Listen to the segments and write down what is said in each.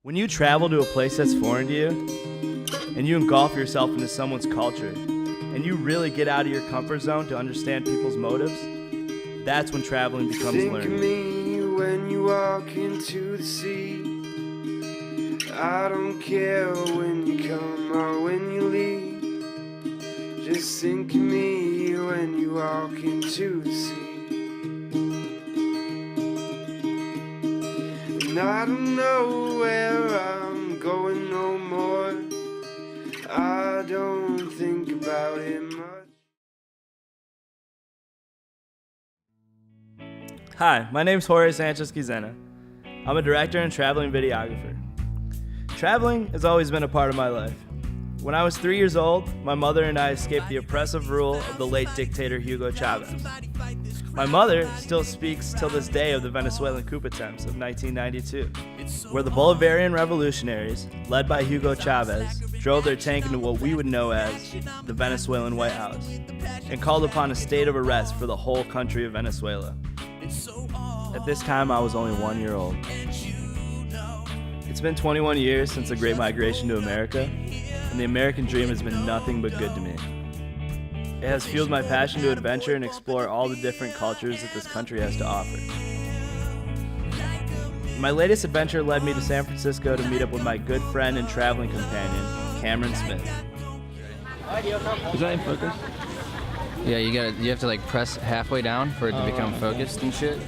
When you travel to a place that's foreign to you, and you engulf yourself into someone's culture, and you really get out of your comfort zone to understand people's motives, that's when traveling becomes learning. Think of me when you walk into the sea. I don't care when you come or when you leave. Just think of me when you walk into the sea. And I don't know where I'm going no more. I don't think about it much. Hi, my name's Jorge Sanchez-Quizena. I'm a director and traveling videographer. Traveling has always been a part of my life. When I was 3 years old, my mother and I escaped the oppressive rule of the late dictator Hugo Chavez. My mother still speaks till this day of the Venezuelan coup attempts of 1992, where the Bolivarian revolutionaries, led by Hugo Chavez, drove their tank into what we would know as the Venezuelan White House, and called upon a state of arrest for the whole country of Venezuela. At this time, I was only 1 year old. It's been 21 years since the Great Migration to America, and the American dream has been nothing but good to me. It has fueled my passion to adventure and explore all the different cultures that this country has to offer. My latest adventure led me to San Francisco to meet up with my good friend and traveling companion, Cameron Smith. Is that in focus? Yeah, you have to like press halfway down for it to become focused and shit.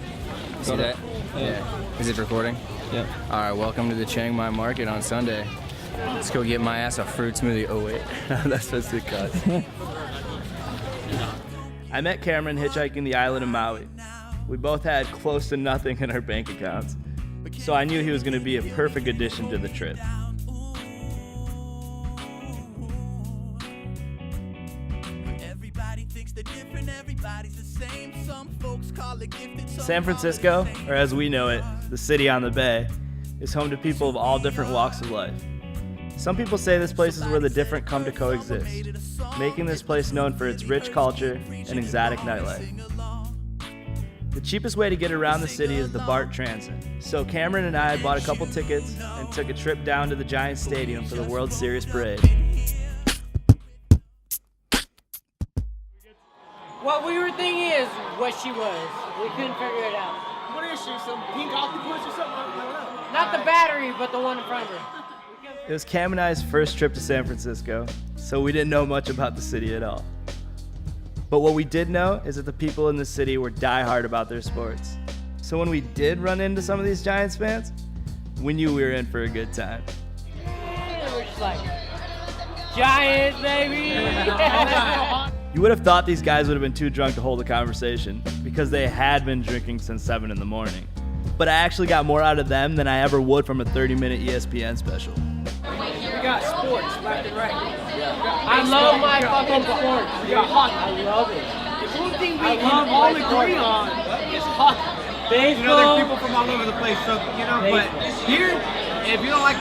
See that? Yeah. Is it recording? Yeah. Alright, welcome to the Chiang Mai market on Sunday. Let's go get my ass a fruit smoothie. Oh wait, that's supposed to cut. I met Cameron hitchhiking the island of Maui. We both had close to nothing in our bank accounts, so I knew he was going to be a perfect addition to the trip. San Francisco, or as we know it, the city on the bay, is home to people of all different walks of life. Some people say this place is where the different come to coexist, making this place known for its rich culture and exotic nightlife. The cheapest way to get around the city is the BART transit, so Cameron and I bought a couple tickets and took a trip down to the Giant Stadium for the World Series parade. What we were thinking is what she was. We couldn't figure it out. What is she? Some pink octopus or something? I don't know. Not the battery, but the one in front of her. It was Cam and I's first trip to San Francisco, so we didn't know much about the city at all. But what we did know is that the people in the city were diehard about their sports. So when we did run into some of these Giants fans, we knew we were in for a good time. And we're just like, Giants, baby! You would have thought these guys would have been too drunk to hold a conversation because they had been drinking since 7 in the morning. But I actually got more out of them than I ever would from a 30-minute ESPN special. We got sports left and right. I love my fucking sports. We got hockey. I love it. The only thing we can all agree on is hockey. Baseball. You know, there's people from all over the place, so you know. But here, if you don't like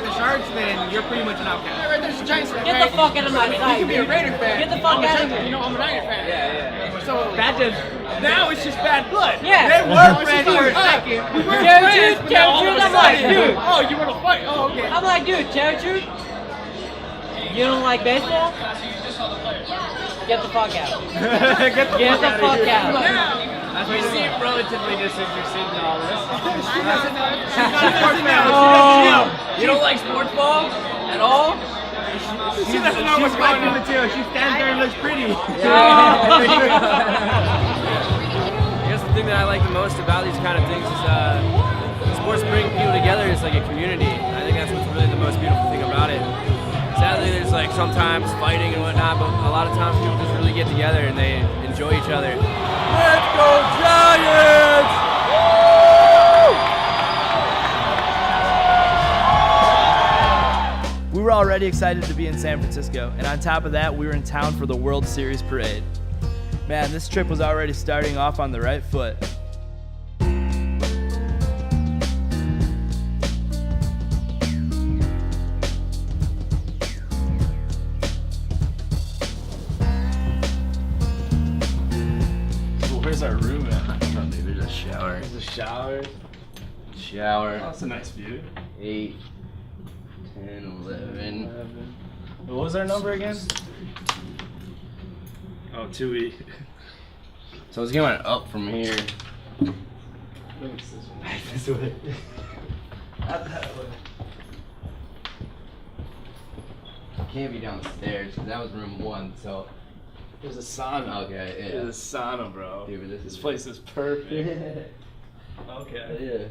the Sharks, then you're pretty much an outcast. Yeah, right, there's a Giants fan. Get the fuck out of my sight. You can be a Raider fan. Get the fuck out of here. here. You know, I'm a Raider fan. Yeah. So that just now it's just bad blood. Yeah. They were friends for a second. We were friends, but now all of a I'm like, sudden, dude. oh, you want to fight? Oh, okay. I'm like, dude, tell the truth. You don't like baseball? Get the fuck out. Get the fuck out. As we seem relatively disinterested in all this. She doesn't know. She's not a sports fan. She doesn't know. You don't like sports ball at all? She doesn't know what's going on too. She stands there and looks pretty. I guess the thing that I like the most about these kind of things is sports bring people together. It's like a community. I think that's what's really the most beautiful thing about it. Sadly, there's like sometimes fighting and whatnot, but a lot of times people just really get together and they enjoy each other. Let's go Giants! We were already excited to be in San Francisco, and on top of that, we were in town for the World Series parade. Man, this trip was already starting off on the right foot. Where's our room at? There's a shower. There's a shower. Shower. Oh, that's a nice view. 8 10, 11. What was our number again? Oh, 2E. So I was going up from here. This way. Not that way. Can't be downstairs because that was room 1. So There's a sauna. okay, yeah. There's a sauna, bro. Dude, but This place is perfect. Okay. Yeah.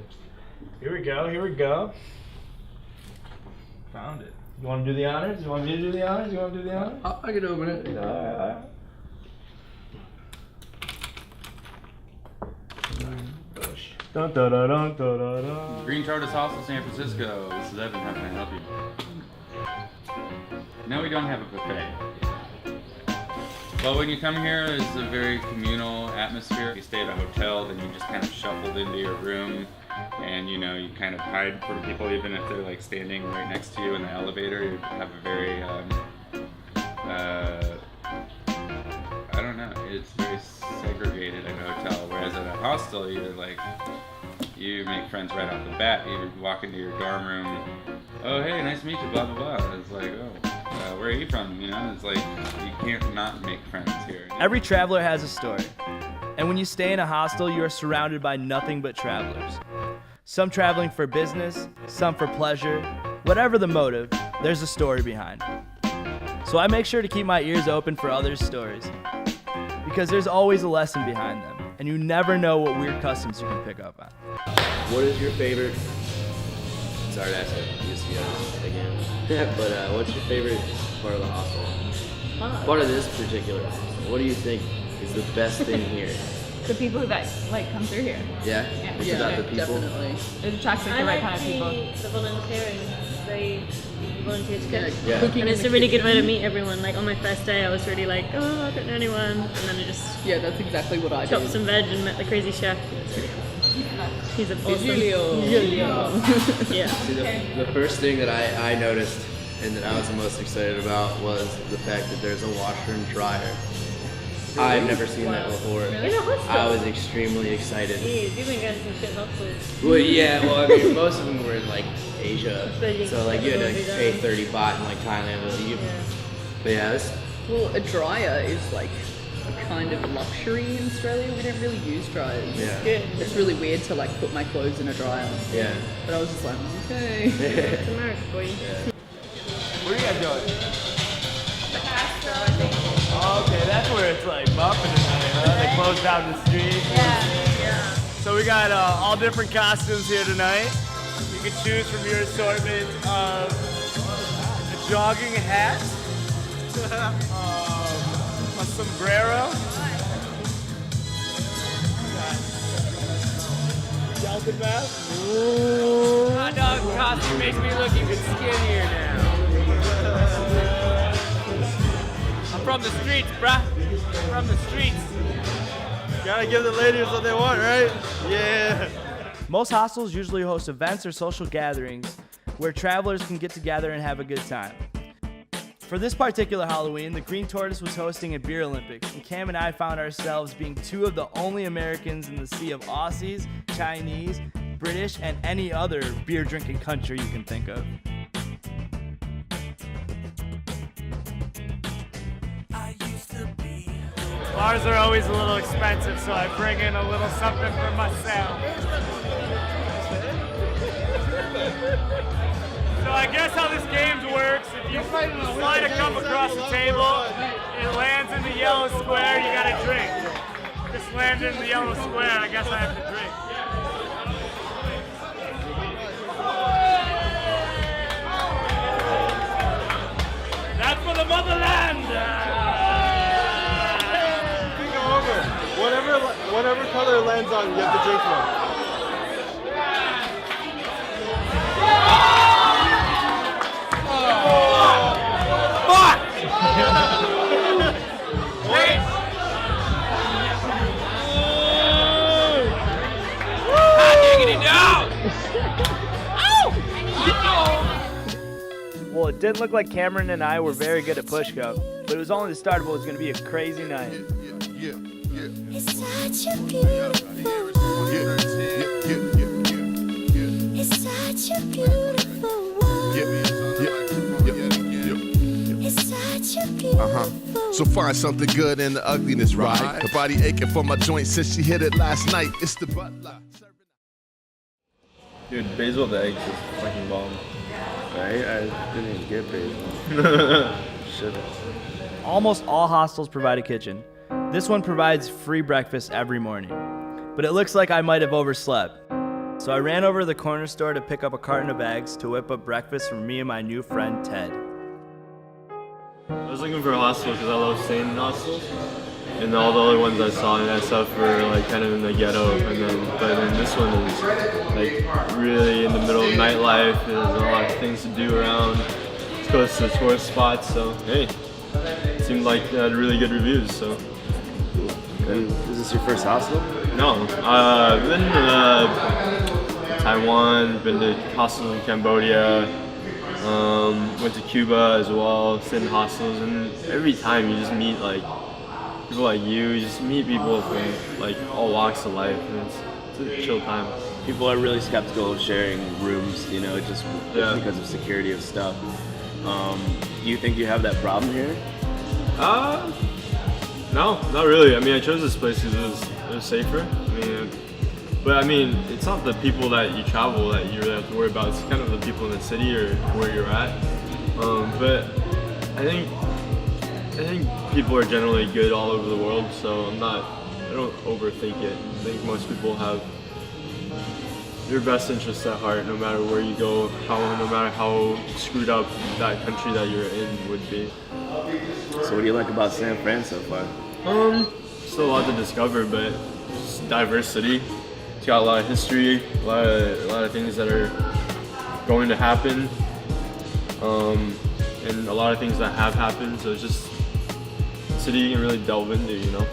Here we go. Here we go. Found it. You want to do the honors? You want me to do the honors? You want to do the honors? I can open it. All right. Dun, dun, dun, dun, dun, dun, dun. Green Tortoise Hostel, San Francisco. This is Evan. How can I help you? No, we don't have a buffet. Well, when you come here, it's a very communal atmosphere. You stay at a hotel, then you just kind of shuffled into your room, and you know, you kind of hide from people, even if they're like standing right next to you in the elevator. You have a very, I don't know, it's very segregated at a hotel, whereas at a hostel, you're like, you make friends right off the bat. You walk into your dorm room, oh hey, nice to meet you, blah blah blah. It's like, oh, where are you from? You know, it's like you can't not make friends here. Every traveler has a story. And when you stay in a hostel, you are surrounded by nothing but travelers. Some traveling for business, some for pleasure. Whatever the motive, there's a story behind it. So I make sure to keep my ears open for others' stories, because there's always a lesson behind them, and you never know what weird customs you can pick up on. What is your favorite? Sorry to ask you again. But what's your favorite part of the hostel? Part of this particular hostel. What do you think is the best thing here? The people that like come through here. Yeah? It's about the people? Definitely. It attracts like the right kind of people. The volunteering. They volunteer to cook. Yeah. And it's a really good way to meet everyone. Like on my first day, I was really like, oh, I don't know anyone. And then I just That's exactly what I chopped did. some veg and met the crazy chef. It's really cool. He's an awesome. Julio. Yeah. See, the first thing that I noticed and that I was the most excited about was the fact that there's a washer and dryer. I've never seen that before. In a hostel? I was extremely excited. Jeez, you've been going to some shit hostels. Well, yeah, well, I mean, most of them were in like Asia, But so like you had to pay 30 baht in like Thailand to leave. But yeah, this, Well, a dryer is like a kind of luxury in Australia. We don't really use dryers. yeah, Good. It's really weird to like put my clothes in a dryer. yeah. But I was just like, okay. It's America for you. What are you guys doing? Oh, okay, that's where it's like bumping tonight, huh? They closed down the street. Yeah. So we got all different costumes here tonight. You can choose from your assortment of a jogging hat, a sombrero, skeleton mask. Hot dog costume makes me look even skinnier now. I'm from the streets, bruh. From the streets. Gotta give the ladies what they want, right? Yeah. Most hostels usually host events or social gatherings where travelers can get together and have a good time. For this particular Halloween, the Green Tortoise was hosting a beer Olympics, and Cam and I found ourselves being two of the only Americans in the sea of Aussies, Chinese, British, and any other beer drinking country you can think of. Bars are always a little expensive, so I bring in a little something for myself. So I guess how this game works, if you slide a cup across the table, it lands in the yellow square, you gotta drink. This landed in the yellow square, I guess I have to drink. That's for the motherland! Whatever color it lands on, you have to drink from. Fuck! Wait! Hot diggity dog! Well, it didn't look like Cameron and I were very good at push cup, but it was only the start of what was going to be a crazy night. It's such a beautiful world. It's such a beautiful world. So find something good in the ugliness, right? Her body aching for my joint since she hit it last night. It's the butler. Dude, basil with eggs is fucking bomb. Right? I didn't even get basil. Shit. Almost all hostels provide a kitchen. This one provides free breakfast every morning. But it looks like I might have overslept. So I ran over to the corner store to pick up a carton of eggs to whip up breakfast for me and my new friend Ted. I was looking for a hostel because I love staying in hostels. And all the other ones I saw and that stuff were like kind of in the ghetto. But then this one is like really in the middle of nightlife. There's a lot of things to do around. It's close to tourist spots, so hey, it seemed like it had really good reviews. So. And is this your first hostel? No, I've been to Taiwan, been to hostels in Cambodia, went to Cuba as well, stayed in hostels, and every time you just meet like people like you just meet people from like all walks of life, and it's a chill time. People are really skeptical of sharing rooms, you know, just because of security of stuff. Do you think you have that problem here? No, not really. I mean, I chose this place because it was safer. I mean, it's not the people that you travel that you really have to worry about. It's kind of the people in the city or where you're at. But I think people are generally good all over the world, so I don't overthink it. I think most people have your best interests at heart, no matter where you go, no matter how screwed up that country that you're in would be. So what do you like about San Fran so far? Still a lot to discover, but just diversity. It's got a lot of history, a lot of things that are going to happen, and a lot of things that have happened. So it's just a city you can really delve into, you know.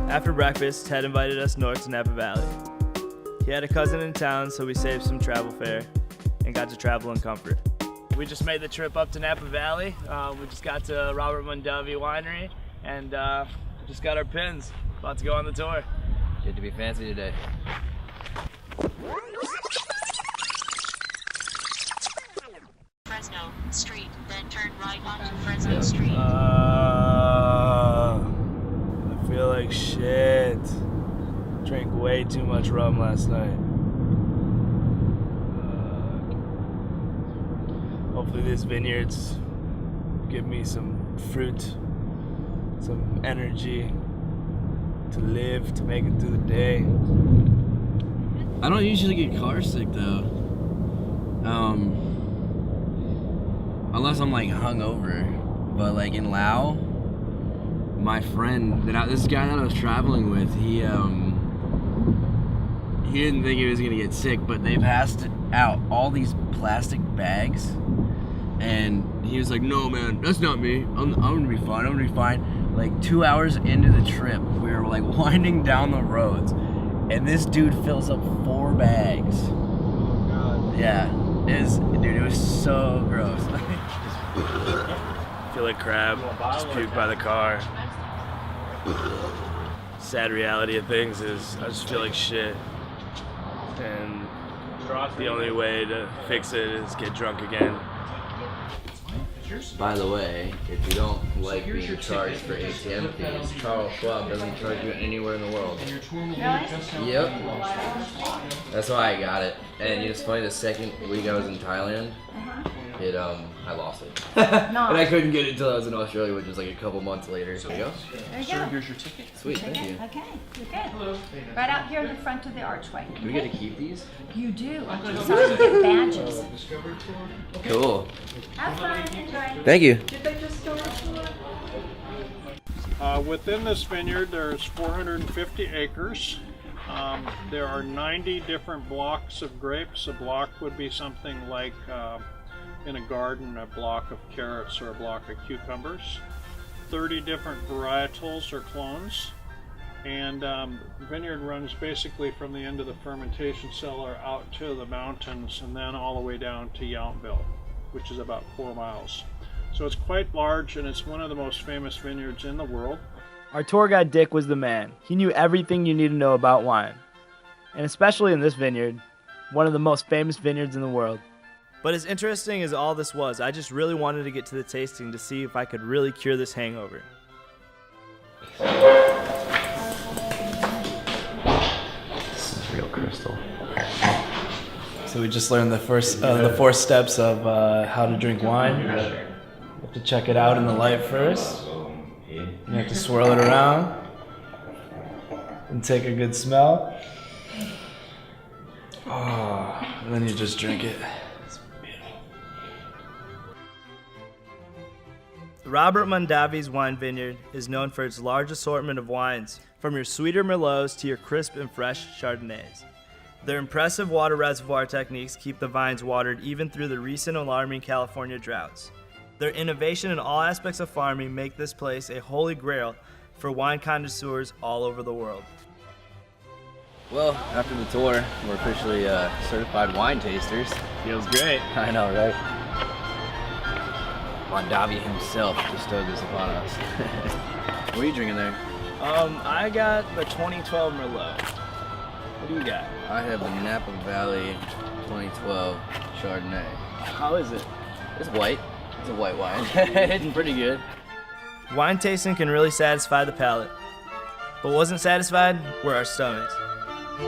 After breakfast, Ted invited us north to Napa Valley. He had a cousin in town, so we saved some travel fare and got to travel in comfort. We just made the trip up to Napa Valley. We just got to Robert Mondavi Winery and just got our pins. About to go on the tour. Get to be fancy today. Fresno Street, then turn right onto Fresno Street. I feel like shit. Drank way too much rum last night. Hopefully these vineyards give me some fruit, some energy to live, to make it through the day. I don't usually get car sick though. Unless I'm like hungover. But like in Lao, my friend, this guy that I was traveling with, he didn't think he was gonna get sick, but they passed out all these plastic bags, and he was like, "No, man, that's not me. I'm gonna be fine. I'm gonna be fine." Like 2 hours into the trip, we were like winding down the roads, and this dude fills up 4 bags. Oh God. Yeah, it was so gross. I feel like crab, just puked by the car. Sad reality of things is I just feel like shit. And the only way to fix it is get drunk again. By the way, if you don't like being charged for ATM fees, Charles Schwab doesn't charge you anywhere in the world. Really? Yep. That's why I got it. And it's funny, the second week I was in Thailand, I lost it. And I couldn't get it until I was in Australia, which was like a couple months later. There you go. There you go. Here's your ticket. Sweet, thank you. Okay, you're good. Right out here in the front of the archway. Do we get to keep these? You do. So you get badges. Cool. Have fun. Enjoy. Thank you. Did they just go Within this vineyard, there's 450 acres. There are 90 different blocks of grapes. A block would be something like, in a garden, a block of carrots or a block of cucumbers. 30 different varietals or clones. And the vineyard runs basically from the end of the fermentation cellar out to the mountains and then all the way down to Yountville, which is about 4 miles. So it's quite large, and it's one of the most famous vineyards in the world. Our tour guide Dick was the man. He knew everything you need to know about wine. And especially in this vineyard, one of the most famous vineyards in the world. But as interesting as all this was, I just really wanted to get to the tasting to see if I could really cure this hangover. This is real crystal. So we just learned the 4 steps of how to drink wine. You have to check it out in the light first. You have to swirl it around and take a good smell. Oh, and then you just drink it. It's beautiful. Robert Mondavi's wine vineyard is known for its large assortment of wines, from your sweeter Merlots to your crisp and fresh Chardonnays. Their impressive water reservoir techniques keep the vines watered even through the recent alarming California droughts. Their innovation in all aspects of farming make this place a holy grail for wine connoisseurs all over the world. Well, after the tour, we're officially certified wine tasters. Feels great. I know, right? Mondavi himself bestowed this upon us. What are you drinking there? I got the 2012 Merlot. What do you got? I have the Napa Valley 2012 Chardonnay. How is it? It's white. It's a white wine. It's pretty good. Wine tasting can really satisfy the palate. But wasn't satisfied were our stomachs.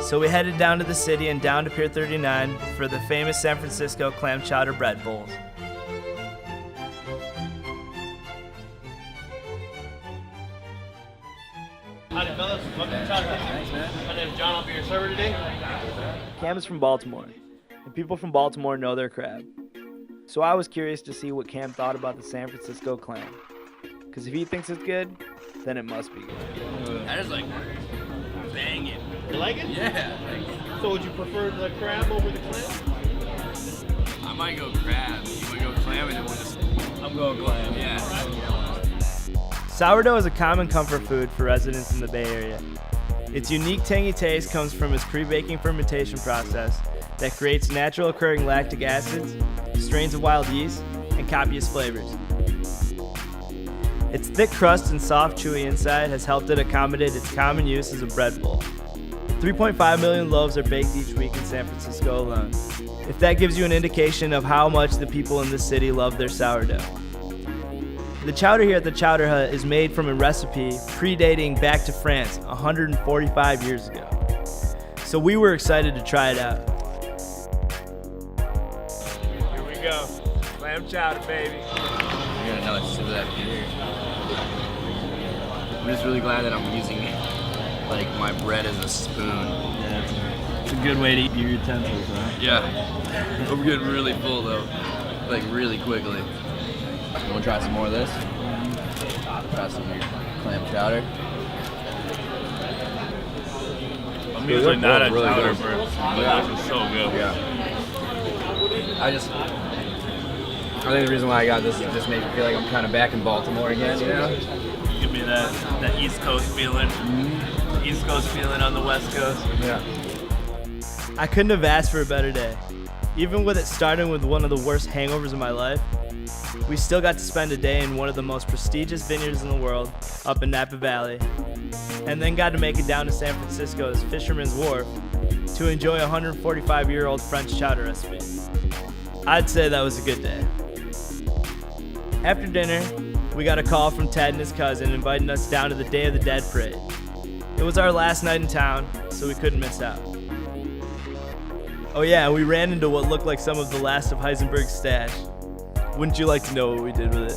So we headed down to the city and down to Pier 39 for the famous San Francisco clam chowder bread bowls. Howdy fellas, welcome to Chowder Kitchen. Thanks, man. My name's John, I'll be your server today. Cam is from Baltimore, and people from Baltimore know their crab. So I was curious to see what Cam thought about the San Francisco clam. Because if he thinks it's good, then it must be good. That is like banging. You like it? Yeah. So would you prefer the crab over the clam? I might go crab. You might go clam, and then we'll just... I'm going clam. Yeah. Sourdough is a common comfort food for residents in the Bay Area. Its unique tangy taste comes from its pre-baking fermentation process that creates natural occurring lactic acids, strains of wild yeast, and copious flavors. Its thick crust and soft, chewy inside has helped it accommodate its common use as a bread bowl. 3.5 million loaves are baked each week in San Francisco alone. If that gives you an indication of how much the people in this city love their sourdough. The chowder here at the Chowder Hut is made from a recipe predating back to France 145 years ago. So we were excited to try it out. Here we go. Clam chowder, baby. I got another sip of that beer. I'm just really glad that I'm using like my bread as a spoon. Yeah, it's a good way to eat your utensils, huh? Yeah. I'm getting really full though, like really quickly. You want to try some more of this? Try some of your clam chowder. I'm usually not a chowder person, but Yeah. this is so good. Yeah. I think the reason why I got this is just make me feel like I'm kind of back in Baltimore again, you know? Give me that East Coast feeling. East Coast feeling on the West Coast. Yeah. I couldn't have asked for a better day. Even with it starting with one of the worst hangovers of my life, we still got to spend a day in one of the most prestigious vineyards in the world, up in Napa Valley, and then got to make it down to San Francisco's Fisherman's Wharf to enjoy a 145-year-old French chowder recipe. I'd say that was a good day. After dinner, we got a call from Ted and his cousin inviting us down to the Day of the Dead parade. It was our last night in town, so we couldn't miss out. Oh yeah, we ran into what looked like some of the last of Heisenberg's stash. Wouldn't you like to know what we did with it?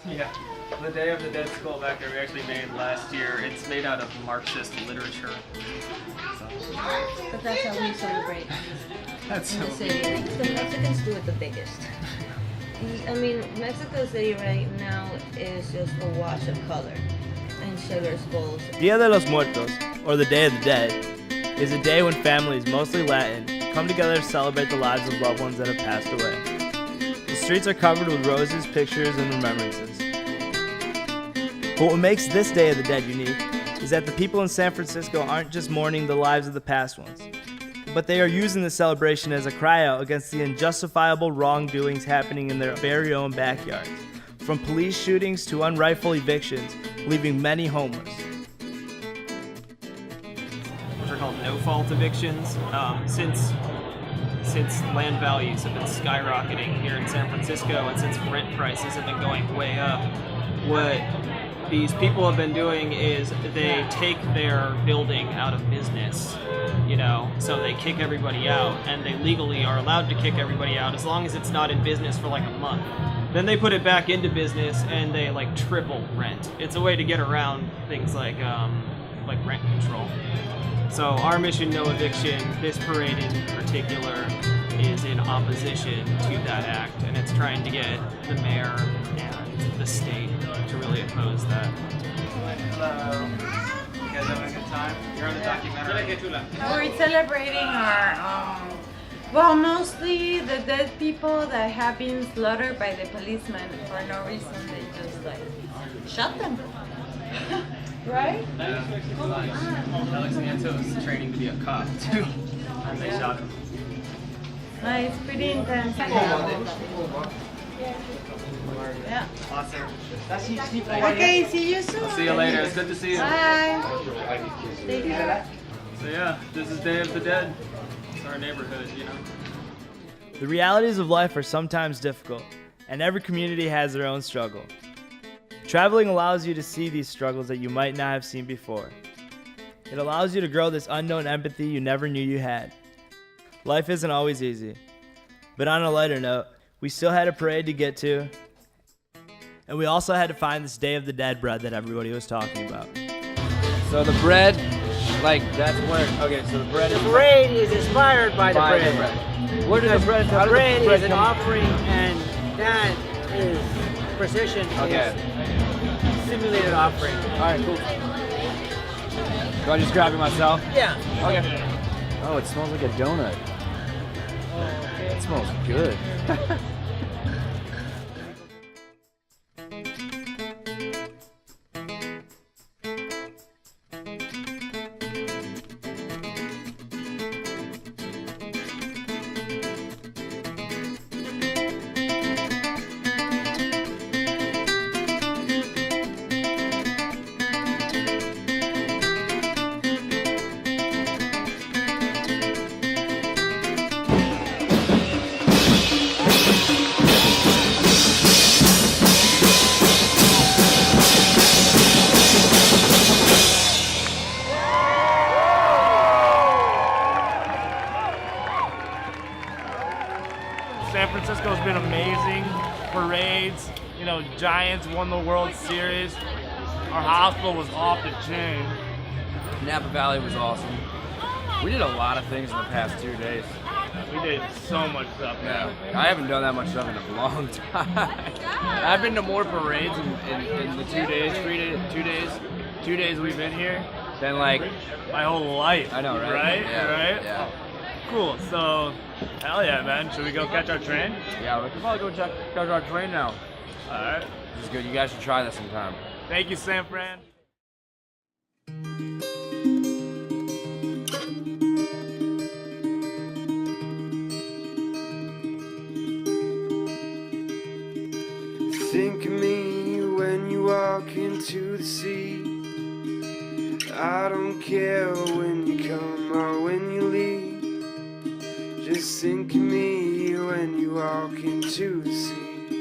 Yeah, the Day of the Dead skull back there we actually made last year. It's made out of Marxist literature. But that's how we celebrate That's in the so city. The Mexicans do it the biggest. I mean, Mexico City right now is just a wash of color and sugar skulls. Dia de los Muertos, or the Day of the Dead, is a day when families, mostly Latin, come together to celebrate the lives of loved ones that have passed away. The streets are covered with roses, pictures, and remembrances. But what makes this Day of the Dead unique is that the people in San Francisco aren't just mourning the lives of the past ones, but they are using the celebration as a cry out against the unjustifiable wrongdoings happening in their very own backyards, from police shootings to unrightful evictions, leaving many homeless. For called no-fault evictions. Since land values have been skyrocketing here in San Francisco, and since rent prices have been going way up, what these people have been doing is they take their building out of business, you know, so they kick everybody out, and they legally are allowed to kick everybody out as long as it's not in business for like a month. Then they put it back into business and they like triple rent. It's a way to get around things like rent control. So our mission, no eviction, this parade in particular is in opposition to that act, and it's trying to get the mayor and the state to really oppose that. Hello. You guys having a good time? You're on the documentary. We're celebrating our, well, mostly the dead people that have been slaughtered by the policemen for no reason. They just like shot them. Right? Alex Manto is training to be a cop too, and they shot him. It's pretty intense. Yeah. Awesome. Okay, see you soon. I'll see you later. It's good to see you. Bye. Take care. So yeah, this is Day of the Dead. It's our neighborhood, you know. The realities of life are sometimes difficult, and every community has their own struggle. Traveling allows you to see these struggles that you might not have seen before. It allows you to grow this unknown empathy you never knew you had. Life isn't always easy. But on a lighter note, we still had a parade to get to, and we also had to find this Day of the Dead bread that everybody was talking about. So the bread, like that's where, okay, so the bread The parade is inspired by the bread. Where does the bread, how The does bread the bread is an come? offering, and that is precision. Okay. Is simulated offering. Alright, cool. Do I just grab it myself? Yeah. Okay. Oh, it smells like a donut. It smells good. San Francisco's been amazing. Parades, you know, Giants won the World Series. Our hospital was off the chain. Napa Valley was awesome. We did a lot of things in the past 2 days. We did so much stuff now. I haven't done that much stuff in a long time. I've been to more parades in the 2 days, 2 days we've been here than like my whole life. I know, right? Right? Yeah, Right? Yeah. Cool. So, hell yeah, man. Should we go catch our train? Yeah, we can probably go catch our train now. All right. This is good. You guys should try this sometime. Thank you, San Fran. Think of me when you walk into the sea. I don't care when you come or when you leave. Just think of me when you walk into the sea.